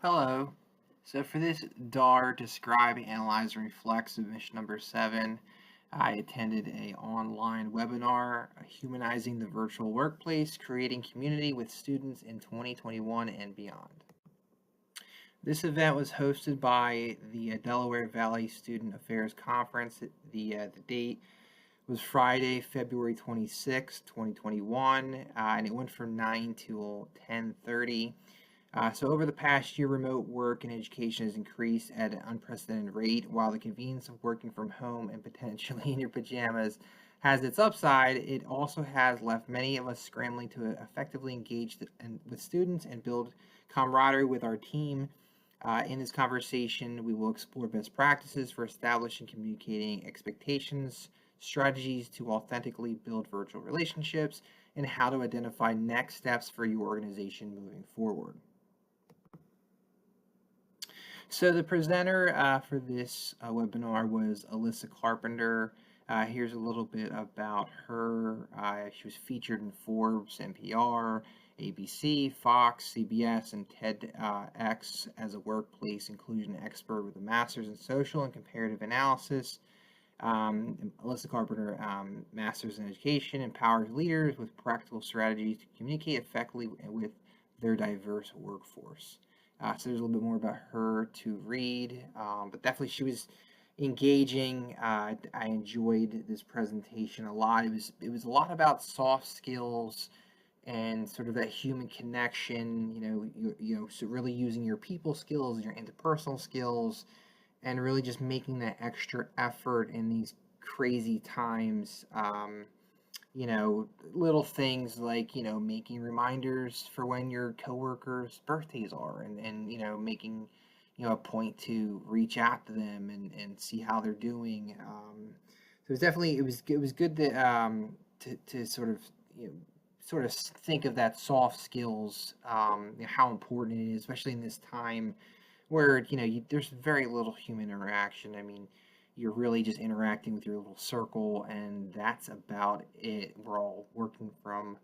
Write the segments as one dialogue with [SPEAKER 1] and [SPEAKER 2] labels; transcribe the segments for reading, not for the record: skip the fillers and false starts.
[SPEAKER 1] Hello. So for this DAR, Describe, Analyze, and Reflect submission number 7, I attended a online webinar, Humanizing the Virtual Workplace, Creating Community with Students in 2021 and Beyond. This event was hosted by the Delaware Valley Student Affairs Conference. The date was Friday, February 26, 2021, and it went from 9 till 10:30. So over the past year, remote work and education has increased at an unprecedented rate. While the convenience of working from home and potentially in your pajamas has its upside, it also has left many of us scrambling to effectively engage with students and build camaraderie with our team. In this conversation, we will explore best practices for establishing and communicating expectations, strategies to authentically build virtual relationships, and how to identify next steps for your organization moving forward. So the presenter for this webinar was Alissa Carpenter. Here's a little bit about her. She was featured in Forbes, NPR, ABC, Fox, CBS, and TEDx as a workplace inclusion expert with a master's in social and comparative analysis. Alissa Carpenter, master's in education, empowers leaders with practical strategies to communicate effectively with their diverse workforce. So there's a little bit more about her to read, but definitely she was engaging. I enjoyed this presentation a lot. It was a lot about soft skills and sort of that human connection. So really using your people skills, your interpersonal skills, and really just making that extra effort in these crazy times. Little things like, making reminders for when your coworkers' birthdays are and making, a point to reach out to them and see how they're doing. So it was definitely, it was good to sort of think of that soft skills, how important it is, especially in this time where, there's very little human interaction. I mean, you're really just interacting with your little circle, and that's about it. We're all working from,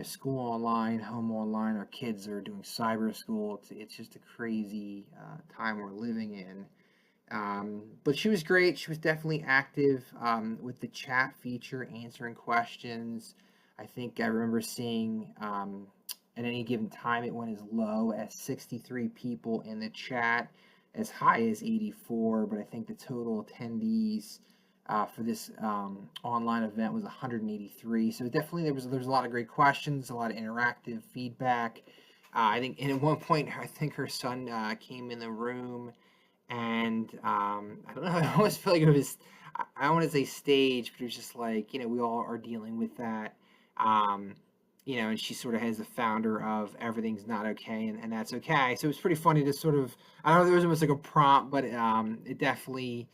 [SPEAKER 1] school online, home online. Our kids are doing cyber school. It's just a crazy time we're living in. But she was great. She was definitely active with the chat feature, answering questions. I think I remember seeing at any given time it went as low as 63 people in the chat, as high as 84, but I think the total attendees for this online event was 183. So definitely there was a lot of great questions, a lot of interactive feedback. I think, and at one point, I think her son came in the room, and I don't know, I almost feel like it was, I don't want to say staged, but it was just like, we all are dealing with that. And she sort of has the founder of Everything's Not Okay, and that's okay. So it was pretty funny to sort of, I don't know if there was almost like a prompt, but it definitely,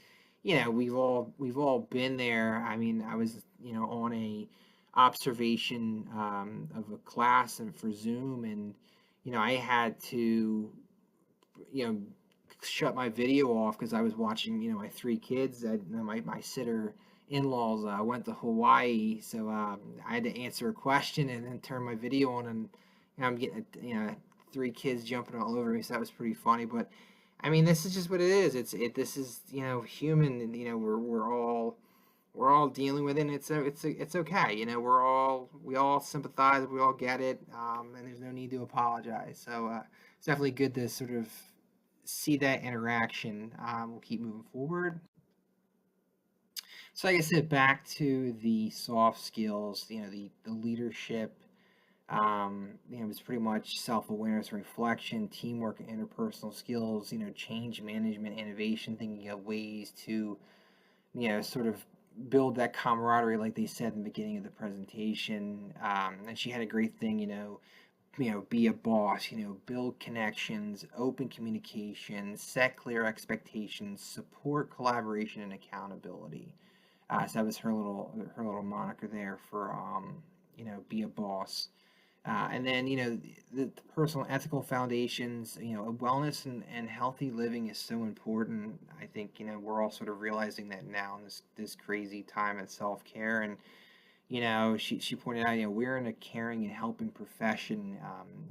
[SPEAKER 1] we've all been there. I mean, I was, on a observation of a class and for Zoom, and, I had to, shut my video off because I was watching, my 3 kids. My sitter in-laws went to Hawaii, so I had to answer a question and then turn my video on, and I'm getting 3 kids jumping all over me, so that was pretty funny. But I mean, this is just what it is. This is human, and we're all dealing with it, and it's okay. We all sympathize, we all get it, and there's no need to apologize. So it's definitely good to sort of see that interaction. We'll keep moving forward. So like I said, back to the soft skills, the leadership, it was pretty much self-awareness, reflection, teamwork, and interpersonal skills, change management, innovation, thinking of ways to, sort of build that camaraderie, like they said in the beginning of the presentation. And she had a great thing, be a boss, build connections, open communication, set clear expectations, support collaboration and accountability. So that was her little moniker there for be a boss. And then the personal ethical foundations, wellness and healthy living is so important. I think we're all sort of realizing that now in this crazy time of self-care. And she pointed out, we're in a caring and helping profession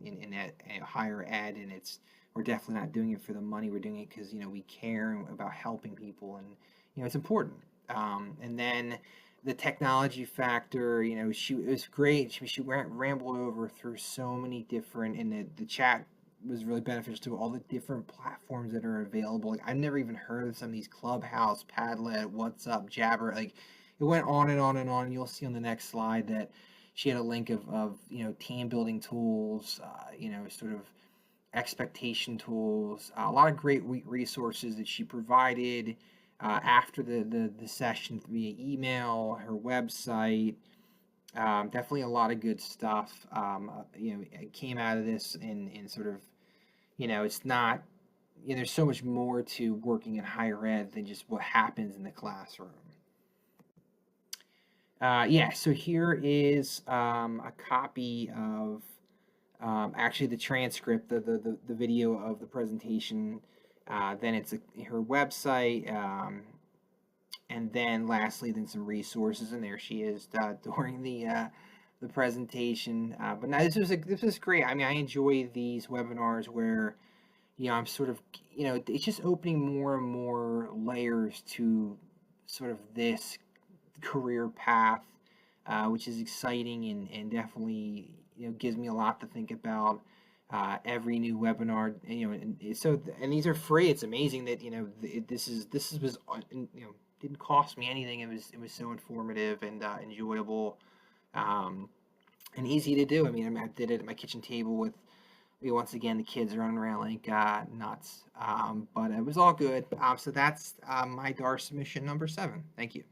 [SPEAKER 1] in higher ed, and it's we're definitely not doing it for the money. We're doing it because, we care about helping people, and, it's important. And then the technology factor, it was great. She rambled over through so many different, and the chat was really beneficial to all the different platforms that are available. Like, I've never even heard of some of these: Clubhouse, Padlet, WhatsApp, Jabber. Like, it went on and on and on. You'll see on the next slide that she had a link of team building tools, sort of expectation tools, a lot of great resources that she provided after the session via email, her website. Definitely a lot of good stuff. It came out of this in sort of, it's not, there's so much more to working in higher ed than just what happens in the classroom. So here is a copy of actually the transcript, the video of the presentation. Then it's her website, and then lastly, then some resources, and there she is during the presentation. But now this was great. I mean, I enjoy these webinars where, I'm sort of, it's just opening more and more layers to sort of this career path, which is exciting, and definitely, gives me a lot to think about. Every new webinar, and these are free. It's amazing that, this was, didn't cost me anything. It was so informative and enjoyable, and easy to do. I mean, I did it at my kitchen table with, once again, the kids running around like nuts, but it was all good. So that's my DAR submission number 7. Thank you.